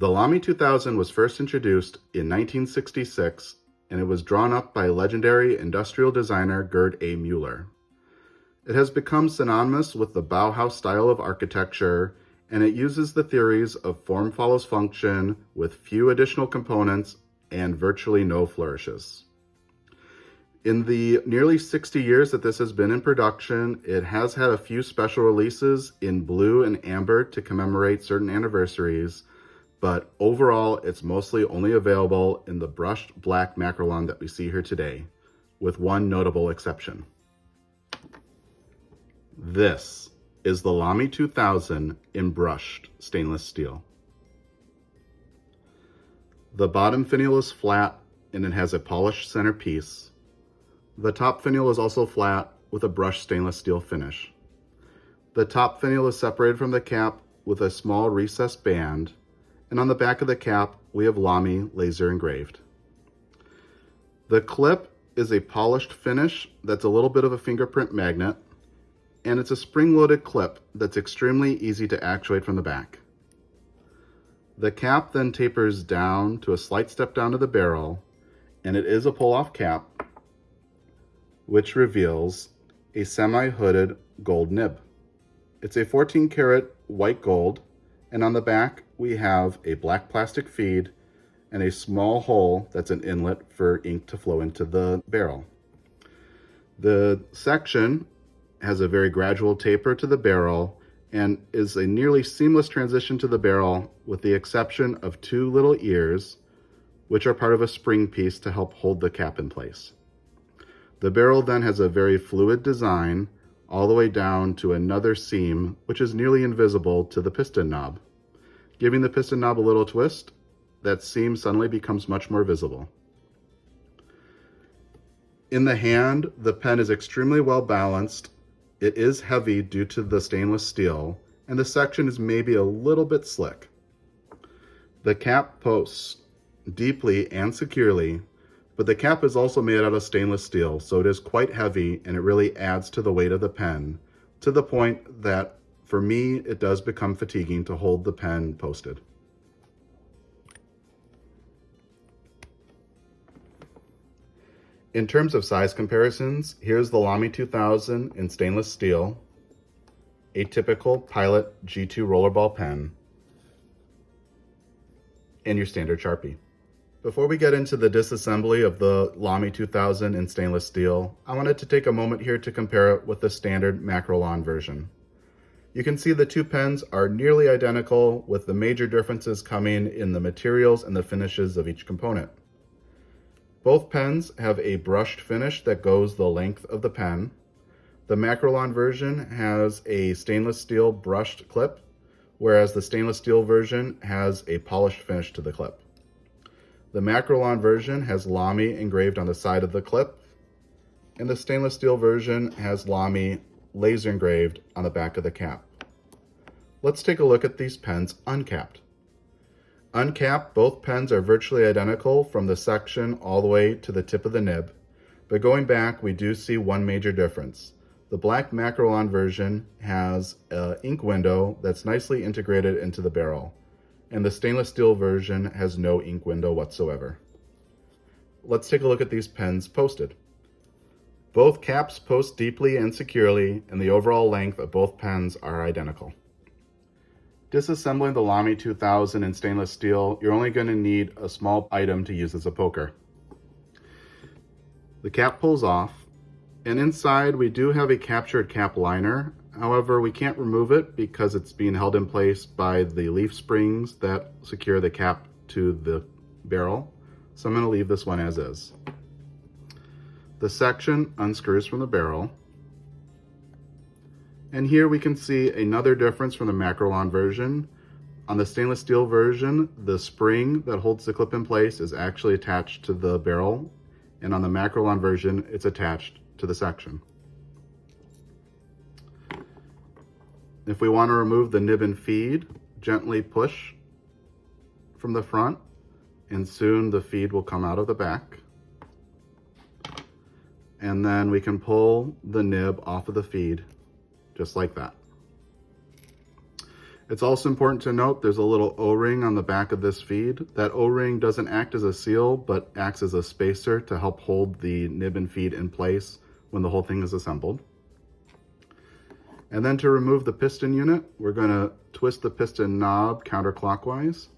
The Lamy 2000 was first introduced in 1966, and it was drawn up by legendary industrial designer Gerd A. Mueller. It has become synonymous with the Bauhaus style of architecture, and it uses the theories of form follows function with few additional components and virtually no flourishes. In the nearly 60 years that this has been in production, it has had a few special releases in blue and amber to commemorate certain anniversaries, but overall it's mostly only available in the brushed black Makrolon that we see here today, with one notable exception. This is the Lamy 2000 in brushed stainless steel. The bottom finial is flat and it has a polished center piece. The top finial is also flat with a brushed stainless steel finish. The top finial is separated from the cap with a small recessed band, and on the back of the cap we have Lamy laser engraved. The clip is a polished finish that's a little bit of a fingerprint magnet, and it's a spring-loaded clip that's extremely easy to actuate from the back. The cap then tapers down to a slight step down to the barrel, and it is a pull-off cap, which reveals a semi-hooded gold nib. It's a 14 karat white gold, and on the back we have a black plastic feed and a small hole that's an inlet for ink to flow into the barrel. The section has a very gradual taper to the barrel and is a nearly seamless transition to the barrel with the exception of two little ears, which are part of a spring piece to help hold the cap in place. The barrel then has a very fluid design all the way down to another seam, which is nearly invisible to the piston knob. Giving the piston knob a little twist, that seam suddenly becomes much more visible. In the hand, the pen is extremely well balanced. It is heavy due to the stainless steel, and the section is maybe a little bit slick. The cap posts deeply and securely, but the cap is also made out of stainless steel, so it is quite heavy and it really adds to the weight of the pen, to the point that for me it does become fatiguing to hold the pen posted. In terms of size comparisons, here's the Lamy 2000 in stainless steel, a typical Pilot G2 rollerball pen, and your standard Sharpie. Before we get into the disassembly of the Lamy 2000 in stainless steel, I wanted to take a moment here to compare it with the standard Makrolon version. You can see the two pens are nearly identical, with the major differences coming in the materials and the finishes of each component. Both pens have a brushed finish that goes the length of the pen. The Makrolon version has a stainless steel brushed clip, whereas the stainless steel version has a polished finish to the clip. The Makrolon version has Lamy engraved on the side of the clip, and the stainless steel version has Lamy laser engraved on the back of the cap. Let's take a look at these pens uncapped. Uncapped, both pens are virtually identical from the section all the way to the tip of the nib, but going back we do see one major difference. The black Makrolon version has an ink window that's nicely integrated into the barrel, and the stainless steel version has no ink window whatsoever. Let's take a look at these pens posted. Both caps post deeply and securely, and the overall length of both pens are identical. Disassembling the Lamy 2000 in stainless steel, you're only going to need a small item to use as a poker. The cap pulls off, and inside we do have a captured cap liner. However, we can't remove it because it's being held in place by the leaf springs that secure the cap to the barrel. So I'm going to leave this one as is. The section unscrews from the barrel. And here we can see another difference from the Makrolon version. On the stainless steel version, the spring that holds the clip in place is actually attached to the barrel. And on the Makrolon version, it's attached to the section. If we want to remove the nib and feed, gently push from the front, and soon the feed will come out of the back. And then we can pull the nib off of the feed, just like that. It's also important to note there's a little O-ring on the back of this feed. That O-ring doesn't act as a seal, but acts as a spacer to help hold the nib and feed in place when the whole thing is assembled. And then to remove the piston unit, we're going to twist the piston knob counterclockwise.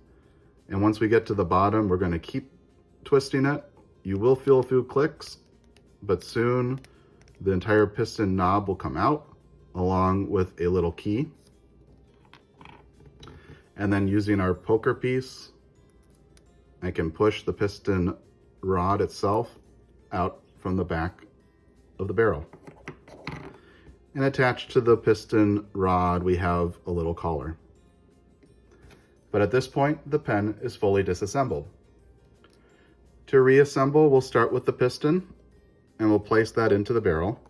And once we get to the bottom, we're going to keep twisting it. You will feel a few clicks, but soon the entire piston knob will come out along with a little key. And then using our poker piece, I can push the piston rod itself out from the back of the barrel. And attached to the piston rod, we have a little collar. But at this point, the pen is fully disassembled. To reassemble, we'll start with the piston and we'll place that into the barrel.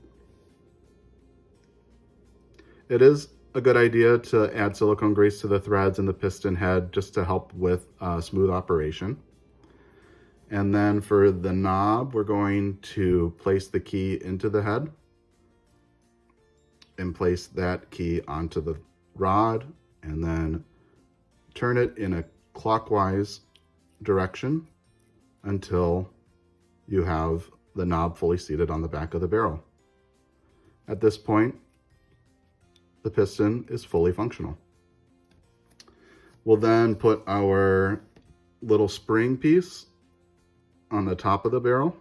It is a good idea to add silicone grease to the threads and the piston head just to help with smooth operation. And then for the knob, we're going to place the key into the head and place that key onto the rod and then turn it in a clockwise direction until you have the knob fully seated on the back of the barrel. At this point, the piston is fully functional. We'll then put our little spring piece on the top of the barrel.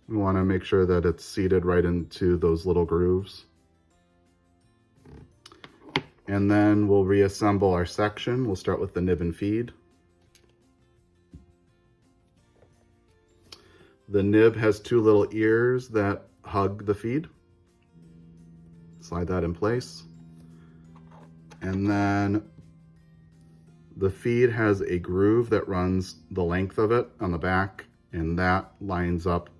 We want to make sure that it's seated right into those little grooves. And then we'll reassemble our section. We'll start with the nib and feed. The nib has two little ears that hug the feed. Slide that in place. And then the feed has a groove that runs the length of it on the back, and that lines up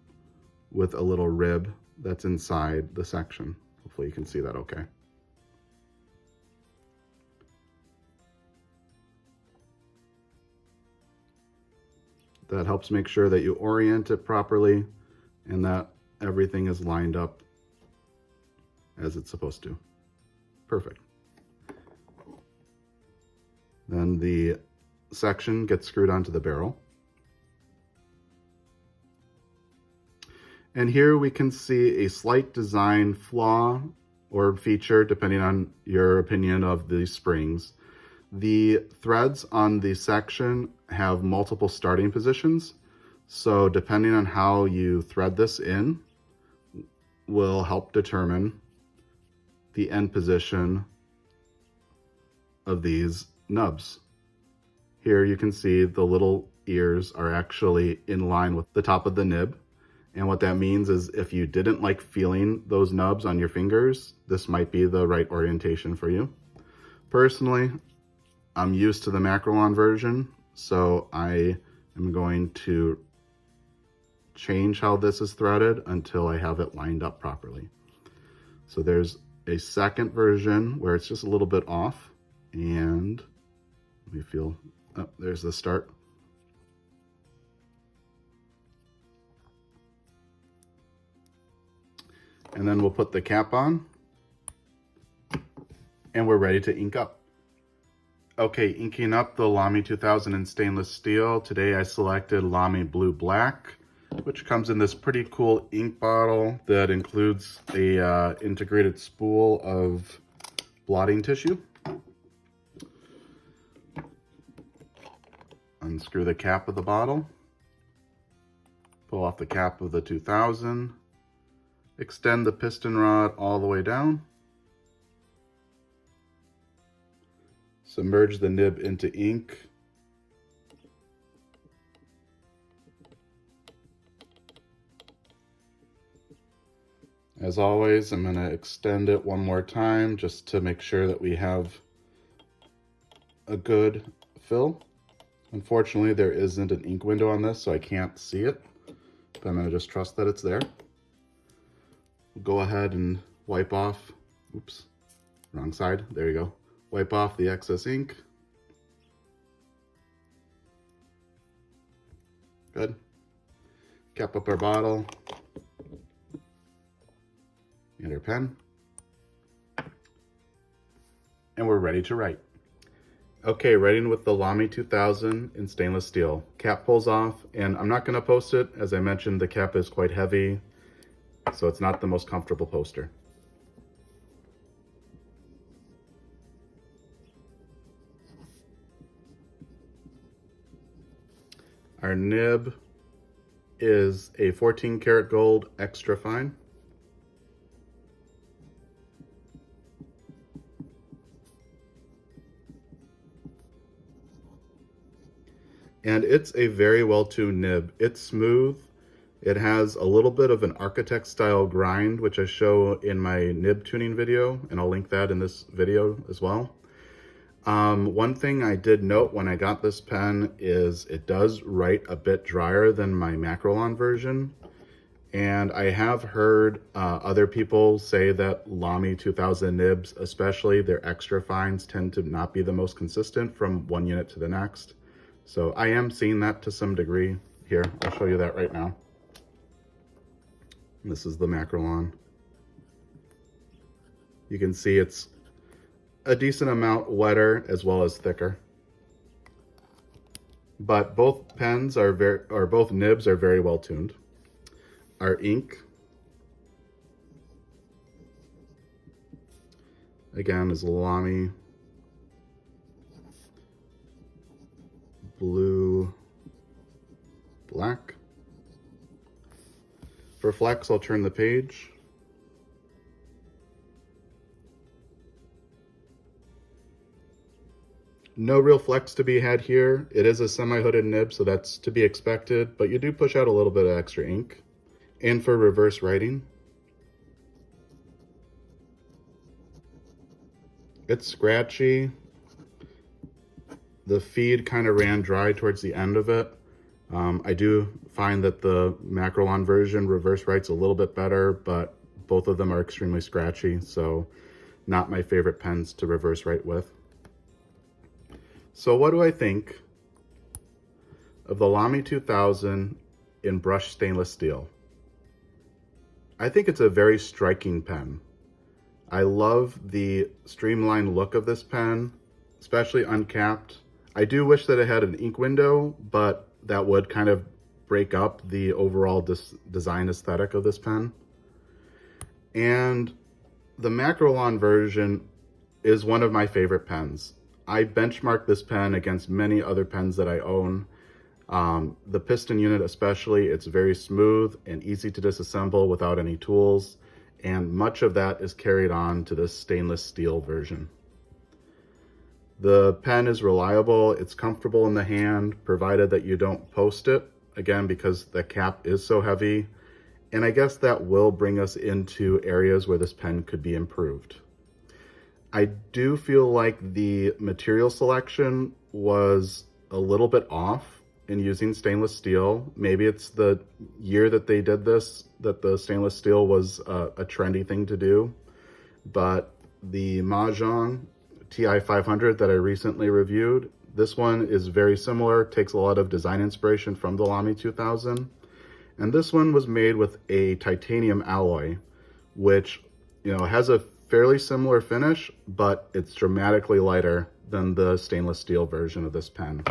with a little rib that's inside the section. Hopefully you can see that okay. That helps make sure that you orient it properly and that everything is lined up as it's supposed to. Perfect. Then the section gets screwed onto the barrel. And here we can see a slight design flaw or feature depending on your opinion of the springs. The threads on the section have multiple starting positions, so depending on how you thread this in will help determine the end position of these nubs. Here you can see the little ears are actually in line with the top of the nib, and what that means is if you didn't like feeling those nubs on your fingers, this might be the right orientation for you. Personally, I'm used to the Makrolon version, so I am going to change how this is threaded until I have it lined up properly. So there's a second version where it's just a little bit off, and we feel, oh, there's the start. And then we'll put the cap on, and we're ready to ink up. Okay, inking up the Lamy 2000 in stainless steel. Today I selected Lamy Blue Black, which comes in this pretty cool ink bottle that includes a integrated spool of blotting tissue. Unscrew the cap of the bottle. Pull off the cap of the 2000. Extend the piston rod all the way down. Submerge the nib into ink. As always, I'm going to extend it one more time just to make sure that we have a good fill. Unfortunately, there isn't an ink window on this, so I can't see it, but I'm going to just trust that it's there. We'll go ahead and wipe off, oops, wrong side, there you go. Wipe off the excess ink. Good. Cap up our bottle and our pen. And we're ready to write. Okay, writing with the Lamy 2000 in stainless steel. Cap pulls off, and I'm not going to post it. As I mentioned, the cap is quite heavy, so it's not the most comfortable poster. Our nib is a 14 karat gold extra fine. And it's a very well-tuned nib. It's smooth. It has a little bit of an architect style grind, which I show in my nib tuning video, and I'll link that in this video as well. One thing I did note when I got this pen is it does write a bit drier than my Makrolon version. And I have heard other people say that Lamy 2000 nibs, especially their extra fines, tend to not be the most consistent from one unit to the next. So I am seeing that to some degree. Here, I'll show you that right now. This is the Makrolon. You can see it's a decent amount wetter as well as thicker. But both pens are both nibs are very well tuned. Our ink, again, is Lamy blue, black. For flex, I'll turn the page. No real flex to be had here. It is a semi-hooded nib, so that's to be expected, but you do push out a little bit of extra ink. And for reverse writing, it's scratchy. The feed kind of ran dry towards the end of it. I do find that the Makrolon version reverse writes a little bit better, but both of them are extremely scratchy, so not my favorite pens to reverse write with. So what do I think of the Lamy 2000 in brushed stainless steel? I think it's a very striking pen. I love the streamlined look of this pen, especially uncapped. I do wish that it had an ink window, but that would kind of break up the overall design aesthetic of this pen. And the Makrolon version is one of my favorite pens. I benchmark this pen against many other pens that I own. The piston unit especially, it's very smooth and easy to disassemble without any tools, and much of that is carried on to this stainless steel version. The pen is reliable, it's comfortable in the hand, provided that you don't post it, again, because the cap is so heavy, and I guess that will bring us into areas where this pen could be improved. I do feel like the material selection was a little bit off in using stainless steel. Maybe it's the year that they did this, that the stainless steel was a trendy thing to do, but the Mahjong TI 500 that I recently reviewed, this one is very similar, takes a lot of design inspiration from the Lamy 2000. And this one was made with a titanium alloy, which, you know, has a fairly similar finish, but it's dramatically lighter than the stainless steel version of this pen.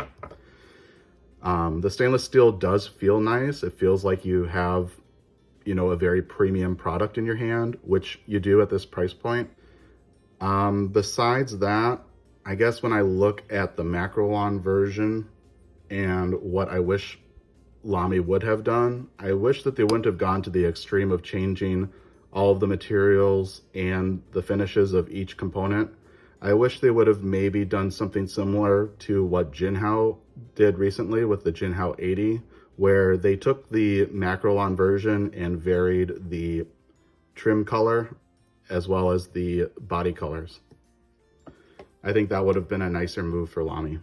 The stainless steel does feel nice. It feels like you have, you know, a very premium product in your hand, which you do at this price point. Besides that, I guess when I look at the Makrolon version and what I wish Lamy would have done, I wish that they wouldn't have gone to the extreme of changing all of the materials and the finishes of each component. I wish they would have maybe done something similar to what Jinhao did recently with the Jinhao 80, where they took the Makrolon version and varied the trim color as well as the body colors. I think that would have been a nicer move for Lamy.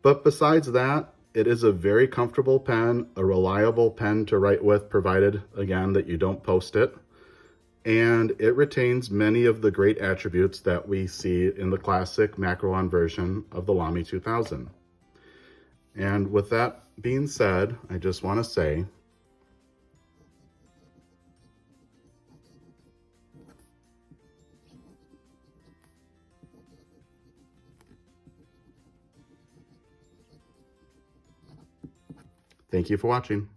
But besides that, it is a very comfortable pen, a reliable pen to write with, provided, again, that you don't post it. And it retains many of the great attributes that we see in the classic Makrolon version of the Lamy 2000. And with that being said, I just want to say, Thank you for watching.